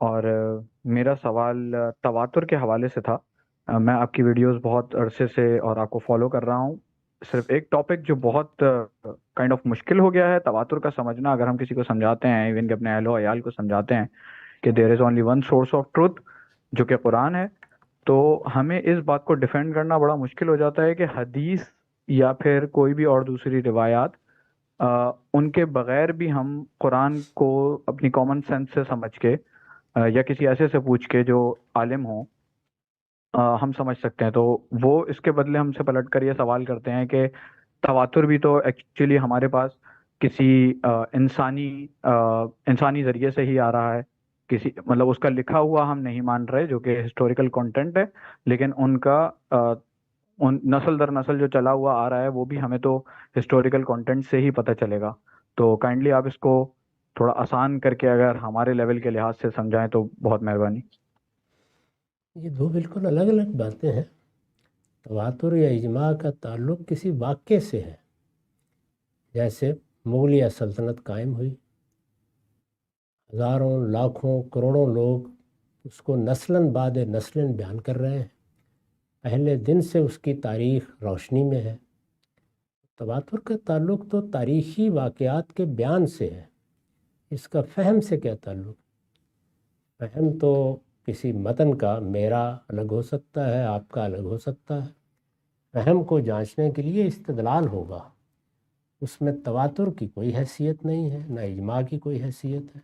اور میرا سوال تواتر کے حوالے سے تھا. میں آپ کی ویڈیوز بہت عرصے سے اور آپ کو فالو کر رہا ہوں. صرف ایک ٹاپک جو بہت کائنڈ آف مشکل ہو گیا ہے تواتر کا سمجھنا. اگر ہم کسی کو سمجھاتے ہیں، ایون کہ اپنے اہل و عیال کو سمجھاتے ہیں کہ there is only one source of truth جو کہ قرآن ہے، تو ہمیں اس بات کو ڈیفینڈ کرنا بڑا مشکل ہو جاتا ہے کہ حدیث یا پھر کوئی بھی اور دوسری روایات ان کے بغیر بھی ہم قرآن کو اپنی کامن سینس سے سمجھ کے یا کسی ایسے سے پوچھ کے جو عالم ہوں ہم سمجھ سکتے ہیں. تو وہ اس کے بدلے ہم سے پلٹ کر یہ سوال کرتے ہیں کہ تواتر بھی تو ایکچولی ہمارے پاس کسی انسانی ذریعے سے ہی آ رہا ہے. کسی مطلب اس کا لکھا ہوا ہم نہیں مان رہے جو کہ ہسٹوریکل کنٹینٹ ہے، لیکن ان کا نسل در نسل جو چلا ہوا آ رہا ہے وہ بھی ہمیں تو ہسٹوریکل کنٹینٹ سے ہی پتہ چلے گا. تو کائنڈلی آپ اس کو تھوڑا آسان کر کے اگر ہمارے لیول کے لحاظ سے سمجھائیں تو بہت مہربانی. یہ 2 بالکل الگ الگ باتیں ہیں. تواتر یا اجماع کا تعلق کسی واقعے سے ہے. جیسے مغلیہ سلطنت قائم ہوئی، ہزاروں لاکھوں کروڑوں لوگ اس کو نسلاً بعد نسلاً بیان کر رہے ہیں. پہلے دن سے اس کی تاریخ روشنی میں ہے. تواتر کا تعلق تو تاریخی واقعات کے بیان سے ہے. اس کا فہم سے کیا تعلق؟ فہم تو کسی متن کا میرا الگ ہو سکتا ہے، آپ کا الگ ہو سکتا ہے. فہم کو جانچنے کے لیے استدلال ہوگا. اس میں تواتر کی کوئی حیثیت نہیں ہے، نہ اجماع کی کوئی حیثیت ہے.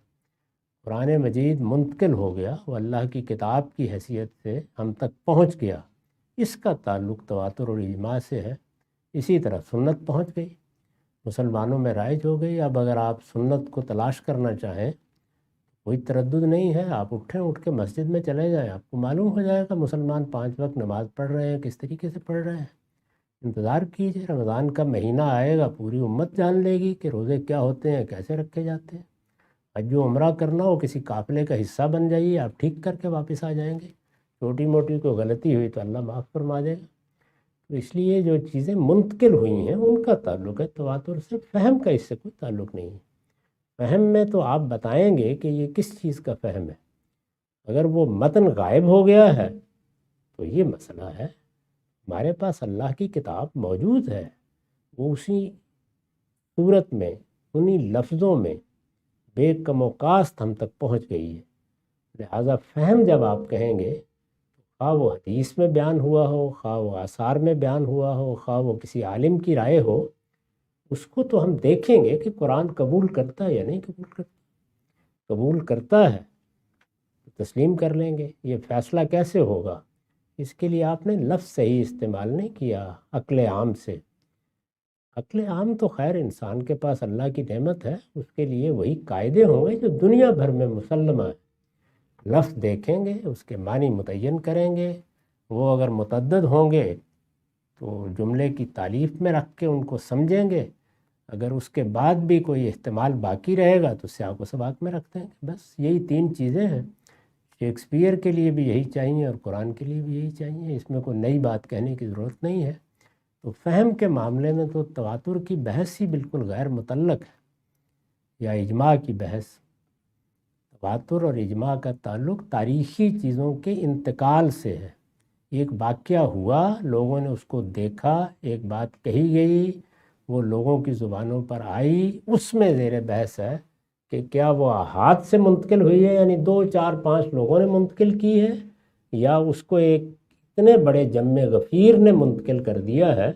قرآن مجید منتقل ہو گیا، وہ اللہ کی کتاب کی حیثیت سے ہم تک پہنچ گیا، اس کا تعلق تواتر اور اجماع سے ہے۔ اسی طرح سنت پہنچ گئی، مسلمانوں میں رائج ہو گئی۔ اب اگر آپ سنت کو تلاش کرنا چاہیں، کوئی تردد نہیں ہے، آپ اٹھ کے مسجد میں چلے جائیں، آپ کو معلوم ہو جائے گا مسلمان 5 وقت نماز پڑھ رہے ہیں، کس طریقے سے پڑھ رہے ہیں۔ انتظار کیجئے، رمضان کا مہینہ آئے گا، پوری امت جان لے گی کہ روزے کیا ہوتے ہیں، کیسے رکھے جاتے ہیں۔ حج و عمرہ کرنا ہو، کسی قافلے کا حصہ بن جائیے، آپ ٹھیک کر کے واپس آ جائیں گے۔ چھوٹی موٹی کوئی غلطی ہوئی تو اللہ معاف فرما دے گا۔ تو اس لیے جو چیزیں منتقل ہوئی ہیں ان کا تعلق ہے تواتر سے، فہم کا اس سے کوئی تعلق نہیں ہے۔ فہم میں تو آپ بتائیں گے کہ یہ کس چیز کا فہم ہے۔ اگر وہ متن غائب ہو گیا ہے تو یہ مسئلہ ہے۔ ہمارے پاس اللہ کی کتاب موجود ہے، وہ اسی صورت میں، انہی لفظوں میں بے کم و کاست ہم تک پہنچ گئی ہے۔ لہٰذا فہم جب آپ کہیں گے، خواہ وہ حدیث میں بیان ہوا ہو، خواہ وہ آثار میں بیان ہوا ہو، خواہ وہ کسی عالم کی رائے ہو، اس کو تو ہم دیکھیں گے کہ قرآن قبول کرتا ہے یا نہیں قبول کرتا۔ قبول کرتا ہے تو تسلیم کر لیں گے۔ یہ فیصلہ کیسے ہوگا؟ اس کے لیے آپ نے لفظ صحیح استعمال نہیں کیا، عقل عام سے۔ عقل عام تو خیر انسان کے پاس اللہ کی نعمت ہے، اس کے لیے وہی قاعدے ہوں گے جو دنیا بھر میں مسلمہ ہے۔ لفظ دیکھیں گے، اس کے معنی متعین کریں گے، وہ اگر متعدد ہوں گے تو جملے کی تعلیف میں رکھ کے ان کو سمجھیں گے، اگر اس کے بعد بھی کوئی احتمال باقی رہے گا تو سیاق و سباق میں رکھ دیں گے۔ بس یہی 3 چیزیں ہیں۔ شیکسپیئر کے لیے بھی یہی چاہیے اور قرآن کے لیے بھی یہی چاہیے، اس میں کوئی نئی بات کہنے کی ضرورت نہیں ہے۔ تو فہم کے معاملے میں تو تواتر کی بحث ہی بالکل غیر متعلق ہے، یا اجماع کی بحث۔ تواتر اور اجماع کا تعلق تاریخی چیزوں کے انتقال سے ہے۔ ایک واقعہ ہوا، لوگوں نے اس کو دیکھا، ایک بات کہی گئی، وہ لوگوں کی زبانوں پر آئی، اس میں زیر بحث ہے کہ کیا وہ ہاتھ سے منتقل ہوئی ہے، یعنی 2 4 5 لوگوں نے منتقل کی ہے، یا اس کو ایک اتنے بڑے جم غفیر نے منتقل کر دیا ہے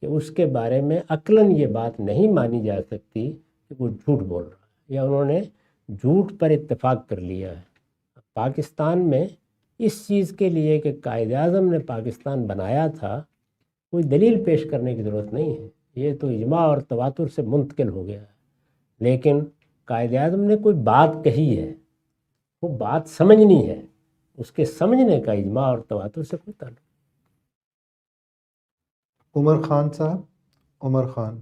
کہ اس کے بارے میں عقلاً یہ بات نہیں مانی جا سکتی کہ وہ جھوٹ بول رہا ہے، یا انہوں نے جھوٹ پر اتفاق کر لیا ہے۔ پاکستان میں اس چیز کے لیے کہ قائد اعظم نے پاکستان بنایا تھا، کوئی دلیل پیش کرنے کی ضرورت نہیں ہے، یہ تو اجماع اور تواتر سے منتقل ہو گیا ہے۔ لیکن قائد اعظم نے کوئی بات کہی ہے، وہ بات سمجھنی ہے، اس کے سمجھنے کا اجماع اور تواتر سے کوئی تعلق۔ عمر خان صاحب، عمر خان۔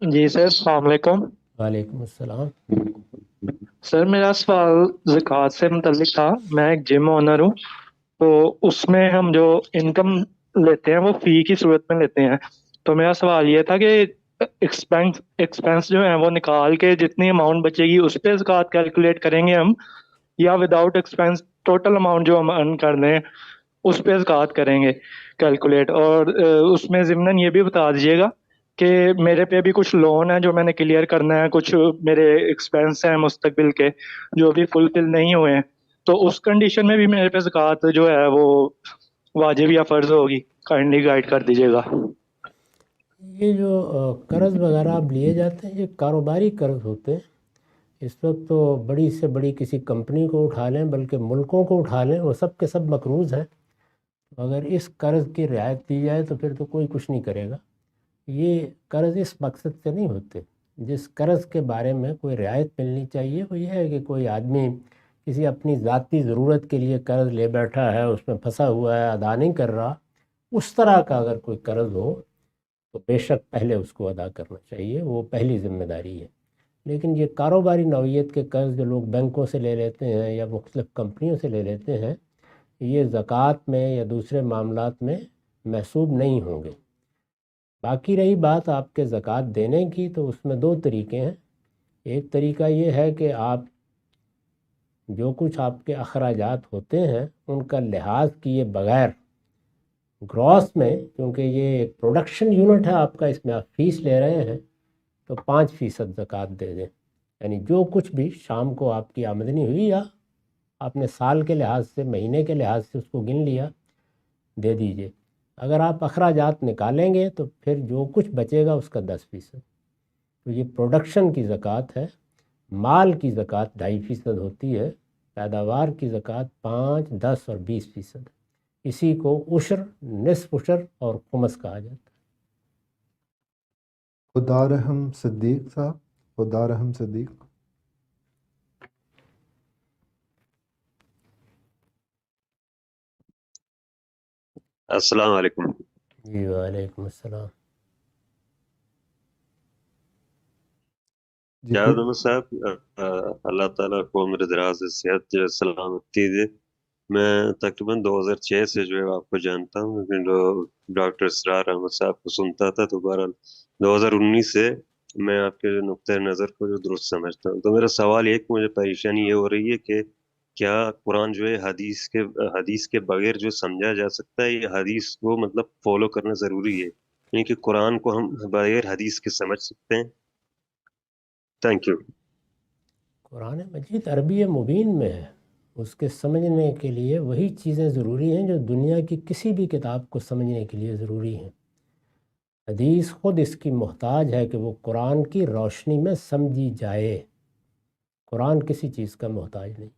جی سر، السلام علیکم۔ وعلیکم السلام۔ سر میرا سوال زکوٰۃ سے متعلق تھا۔ میں ایک جم اونر ہوں، تو اس میں ہم جو انکم لیتے ہیں وہ فی کی صورت میں لیتے ہیں۔ تو میرا سوال یہ تھا کہ ایکسپینس جو ہیں وہ نکال کے جتنی اماؤنٹ بچے گی اس پہ زکوٰۃ کیلکولیٹ کریں گے ہم، یا وداؤٹ ایکسپینس ٹوٹل اماؤنٹ جو ہم ارن کر دیں اس پہ زکوٰۃ کریں گے کیلکولیٹ؟ اور اس میں ضمناً یہ بھی بتا دیجیے گا کہ میرے پہ بھی کچھ لون ہے جو میں نے کلیئر کرنا ہے، کچھ میرے ایکسپینس ہیں مستقبل کے جو ابھی فلفل نہیں ہوئے ہیں، تو اس کنڈیشن میں بھی میرے پہ زکوٰۃ جو ہے وہ واجب یا فرض ہوگی؟ کائنڈلی گائیڈ کر دیجیے گا۔ یہ جو قرض وغیرہ اب لیے جاتے ہیں، یہ کاروباری قرض ہوتے ہیں۔ اس وقت تو بڑی سے بڑی کسی کمپنی کو اٹھا لیں، بلکہ ملکوں کو اٹھا لیں، وہ سب کے سب مقروض ہیں۔ اگر اس قرض کی رعایت دی جائے تو پھر تو کوئی کچھ نہیں کرے گا۔ یہ قرض اس مقصد سے نہیں ہوتے۔ جس قرض کے بارے میں کوئی رعایت ملنی چاہیے وہ یہ ہے کہ کوئی آدمی کسی اپنی ذاتی ضرورت کے لیے قرض لے بیٹھا ہے، اس میں پھنسا ہوا ہے، ادا نہیں کر رہا، اس طرح کا اگر کوئی قرض ہو تو بے شک پہلے اس کو ادا کرنا چاہیے، وہ پہلی ذمہ داری ہے۔ لیکن یہ کاروباری نوعیت کے قرض جو لوگ بینکوں سے لے لیتے ہیں یا مختلف کمپنیوں سے لے لیتے ہیں، یہ زکوٰۃ میں یا دوسرے معاملات میں محسوب نہیں ہوں گے۔ باقی رہی بات آپ کے زکوٰۃ دینے کی، تو اس میں 2 طریقے ہیں۔ ایک طریقہ یہ ہے کہ آپ جو کچھ آپ کے اخراجات ہوتے ہیں ان کا لحاظ کیے بغیر گراس میں، کیونکہ یہ ایک پروڈکشن یونٹ ہے آپ کا، اس میں آپ فیس لے رہے ہیں، تو 5% زکوٰۃ دے دیں۔ یعنی جو کچھ بھی شام کو آپ کی آمدنی ہوئی یا آپ نے سال کے لحاظ سے، مہینے کے لحاظ سے اس کو گن لیا، دے دیجئے۔ اگر آپ اخراجات نکالیں گے تو پھر جو کچھ بچے گا اس کا 10%. تو یہ پروڈکشن کی زکوٰۃ ہے. مال کی زکوٰۃ 2.5% ہوتی ہے، پیداوار کی زکوٰۃ 5، 10 اور 20%. اسی کو عشر، نصف عشر اور خمس کہا جاتا ہے. خدا رحم صدیق صاحب، خدا رحم صدیق. السلام علیکم. جی وعلیکم السلام. جی جاوید احمد صاحب، اللہ تعالیٰ کو عمر دراز صحت جو ہے سلامتی دے. میں تقریباً 2006 سے جو ہے آپ کو جانتا ہوں، لیکن ڈاکٹر اسرار احمد صاحب کو سنتا تھا، تو بہرحال 2019 سے میں آپ کے نقطۂ نظر کو جو درست سمجھتا ہوں. تو میرا سوال یہ کہ مجھے پریشانی یہ ہو رہی ہے کہ کیا قرآن جو ہے حدیث کے بغیر جو سمجھا جا سکتا ہے، یہ حدیث کو مطلب فالو کرنا ضروری ہے، یعنی کہ قرآن کو ہم بغیر حدیث کے سمجھ سکتے ہیں؟ Thank you. قرآن مجید عربی مبین میں ہے، اس کے سمجھنے کے لیے وہی چیزیں ضروری ہیں جو دنیا کی کسی بھی کتاب کو سمجھنے کے لیے ضروری ہیں. حدیث خود اس کی محتاج ہے کہ وہ قرآن کی روشنی میں سمجھی جائے. قرآن کسی چیز کا محتاج نہیں.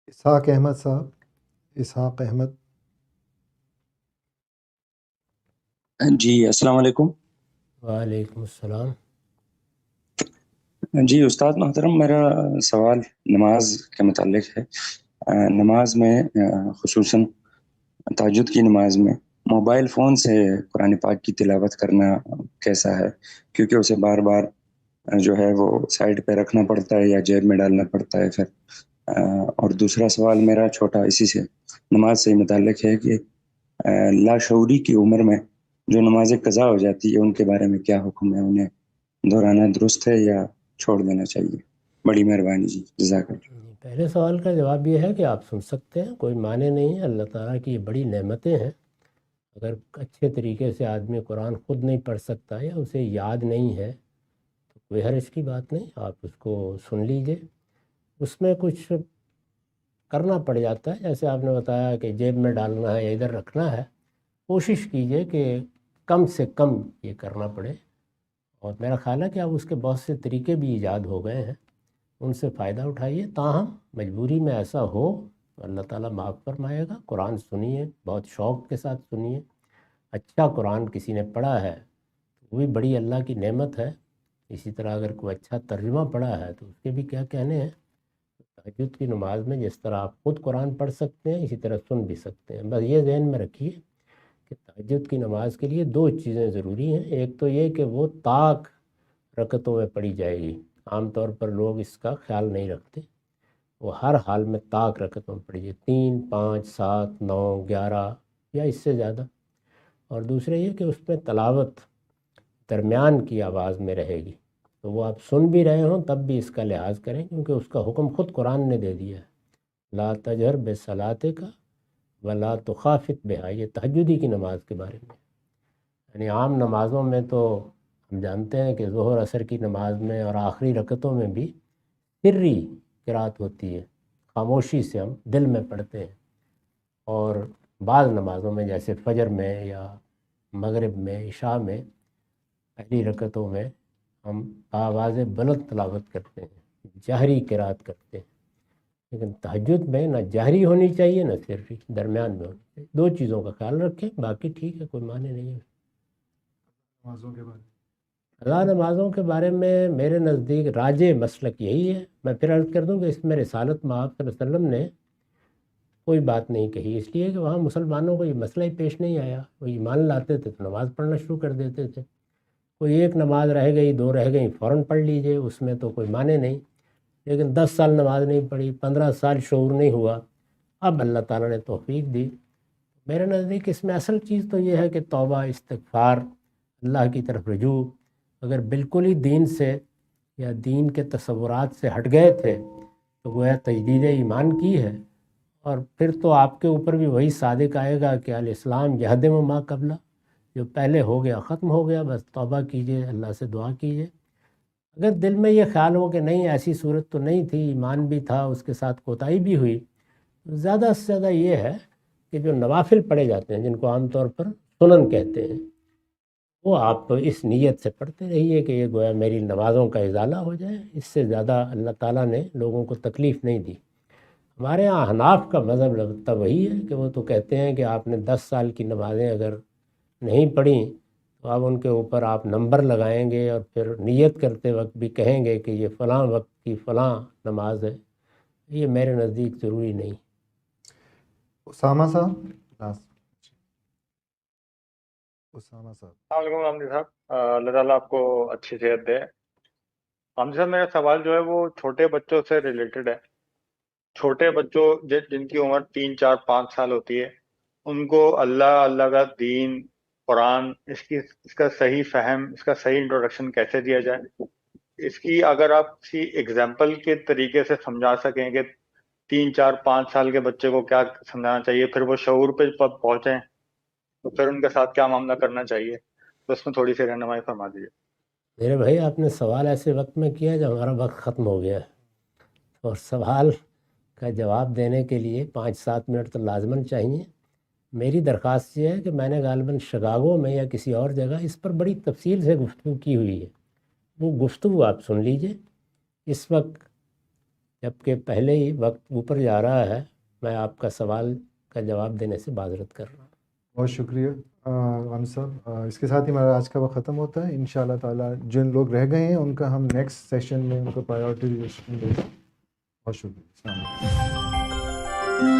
اسحاق احمد صاحب، اسحاق احمد. جی السلام علیکم. وعلیکم السلام. جی استاد محترم، میرا سوال نماز کے متعلق ہے. نماز میں خصوصاً تہجد کی نماز میں موبائل فون سے قرآن پاک کی تلاوت کرنا کیسا ہے؟ کیونکہ اسے بار بار جو ہے وہ سائڈ پہ رکھنا پڑتا ہے یا جیب میں ڈالنا پڑتا ہے. پھر اور دوسرا سوال میرا چھوٹا اسی سے نماز سے متعلق ہے کہ لاشعوری کی عمر میں جو نمازیں قضا ہو جاتی ہے ان کے بارے میں کیا حکم ہے؟ انہیں دہرانا درست ہے یا چھوڑ دینا چاہیے؟ بڑی مہربانی جی، جزاک اللہ. پہلے سوال کا جواب یہ ہے کہ آپ سن سکتے ہیں، کوئی معنی نہیں ہے. اللہ تعالیٰ کی یہ بڑی نعمتیں ہیں. اگر اچھے طریقے سے آدمی قرآن خود نہیں پڑھ سکتا یا اسے یاد نہیں ہے تو کوئی حرج کی بات نہیں، آپ اس کو سن لیجئے. اس میں کچھ کرنا پڑ جاتا ہے، جیسے آپ نے بتایا کہ جیب میں ڈالنا ہے یا ادھر رکھنا ہے. کوشش کیجئے کہ کم سے کم یہ کرنا پڑے. اور میرا خیال ہے کہ اب اس کے بہت سے طریقے بھی ایجاد ہو گئے ہیں، ان سے فائدہ اٹھائیے. تاہم مجبوری میں ایسا ہو تو اللہ تعالیٰ معاف فرمائے گا. قرآن سنیے، بہت شوق کے ساتھ سنیے. اچھا قرآن کسی نے پڑھا ہے وہ بھی بڑی اللہ کی نعمت ہے. اسی طرح اگر کوئی اچھا ترجمہ پڑھا ہے تو اس کے بھی کیا کہنے ہیں. تہجد کی نماز میں جس طرح آپ خود قرآن پڑھ سکتے ہیں اسی طرح سن بھی سکتے ہیں. بس یہ ذہن میں رکھیے کہ تہجد کی نماز کے لیے 2 چیزیں ضروری ہیں. ایک تو یہ کہ وہ طاق رکعتوں میں پڑھی جائے گی. عام طور پر لوگ اس کا خیال نہیں رکھتے. وہ ہر حال میں طاق رکعتوں میں پڑھی جائے، 3، 5، 7، 9، 11 یا اس سے زیادہ. اور دوسرے یہ کہ اس میں تلاوت درمیان کی آواز میں رہے گی. تو وہ آپ سن بھی رہے ہوں تب بھی اس کا لحاظ کریں، کیونکہ اس کا حکم خود قرآن نے دے دیا ہے. لا تجہر بصلاۃ کا ولا تخافت بہا. یہ تہجدی کی نماز کے بارے میں. یعنی عام نمازوں میں تو ہم جانتے ہیں کہ ظہر عصر کی نماز میں اور آخری رکعتوں میں بھی سری قرات ہوتی ہے، خاموشی سے ہم دل میں پڑھتے ہیں. اور بعض نمازوں میں جیسے فجر میں یا مغرب میں، عشاء میں، پہلی رکعتوں میں ہم آواز بلند تلاوت کرتے ہیں، جہری قرات کرتے ہیں. لیکن تہجد میں نہ جہری ہونی چاہیے نہ سری، درمیان میں ہونی چاہیے. 2 چیزوں کا خیال رکھیں، باقی ٹھیک ہے، کوئی معنی نہیں ہے. نمازوں کے بارے قضا نمازوں کے بارے میں میرے نزدیک راجع مسلک یہی ہے. میں پھر عرض کر دوں کہ اس میں رسالت مآب صلی اللہ علیہ وسلم نے کوئی بات نہیں کہی، اس لیے کہ وہاں مسلمانوں کو یہ مسئلہ ہی پیش نہیں آیا. وہ ایمان لاتے تھے تو نماز پڑھنا شروع کر دیتے تھے. کوئی 1 نماز رہ گئی، 2 رہ گئیں، فوراً پڑھ لیجئے، اس میں تو کوئی معنی نہیں. لیکن 10 سال نماز نہیں پڑھی، 15 سال شعور نہیں ہوا، اب اللہ تعالیٰ نے توفیق دی. میرے نزدیک اس میں اصل چیز تو یہ ہے کہ توبہ، استغفار، اللہ کی طرف رجوع. اگر بالکل ہی دین سے یا دین کے تصورات سے ہٹ گئے تھے تو گویا تجدید ایمان کی ہے. اور پھر تو آپ کے اوپر بھی وہی صادق آئے گا کہ الاسلام یہدم ما قبلہ، جو پہلے ہو گیا ختم ہو گیا. بس توبہ کیجئے، اللہ سے دعا کیجئے. اگر دل میں یہ خیال ہو کہ نہیں ایسی صورت تو نہیں تھی، ایمان بھی تھا، اس کے ساتھ کوتاہی بھی ہوئی، زیادہ سے زیادہ یہ ہے کہ جو نوافل پڑھے جاتے ہیں، جن کو عام طور پر سنن کہتے ہیں، وہ آپ اس نیت سے پڑھتے رہیے کہ یہ گویا میری نمازوں کا ازالہ ہو جائے. اس سے زیادہ اللہ تعالیٰ نے لوگوں کو تکلیف نہیں دی. ہمارے ہاں احناف کا مذہب البتہ وہی ہے کہ وہ تو کہتے ہیں کہ آپ نے 10 سال کی نمازیں اگر نہیں پڑھیں تو اب ان کے اوپر آپ نمبر لگائیں گے اور پھر نیت کرتے وقت بھی کہیں گے کہ یہ فلاں وقت کی فلاں نماز ہے. یہ میرے نزدیک ضروری نہیں. اسامہ صاحب لاسٹ. اسامہ صاحب. السلام علیکم غامدی صاحب، اللہ تعالیٰ آپ کو اچھی صحت دے. غامدی صاحب میرا سوال جو ہے وہ چھوٹے بچوں سے ریلیٹڈ ہے. چھوٹے بچوں جن کی عمر 3 4 5 سال ہوتی ہے، ان کو اللہ کا دین، قرآن، اس کا صحیح فہم، اس کا صحیح انٹروڈکشن کیسے دیا جائے؟ اس کی اگر آپ کسی ایگزامپل کے طریقے سے سمجھا سکیں کہ 3 4 5 سال کے بچے کو کیا سمجھانا چاہیے، پھر وہ شعور پہ پہنچیں تو پھر ان کے ساتھ کیا معاملہ کرنا چاہیے، تو اس میں تھوڑی سی رہنمائی فرما دیجیے. میرے بھائی، آپ نے سوال ایسے وقت میں کیا جب ہمارا وقت ختم ہو گیا ہے، اور سوال کا جواب دینے کے لیے 5-7 منٹ تو لازماً چاہیے. میری درخواست یہ ہے کہ میں نے غالباً شکاگو میں یا کسی اور جگہ اس پر بڑی تفصیل سے گفتگو کی ہوئی ہے، وہ گفتگو آپ سن لیجئے. اس وقت جبکہ پہلے ہی وقت اوپر جا رہا ہے، میں آپ کا سوال کا جواب دینے سے معذرت کر رہا ہوں. بہت شکریہ غام صاحب. اس کے ساتھ ہی ہمارا آج کا وقت ختم ہوتا ہے. انشاءاللہ تعالیٰ جن لوگ رہ گئے ہیں ان کا ہم نیکسٹ سیشن میں ان کو پرائیورٹی دیں گے. بہت شکریہ. السلام علیکم.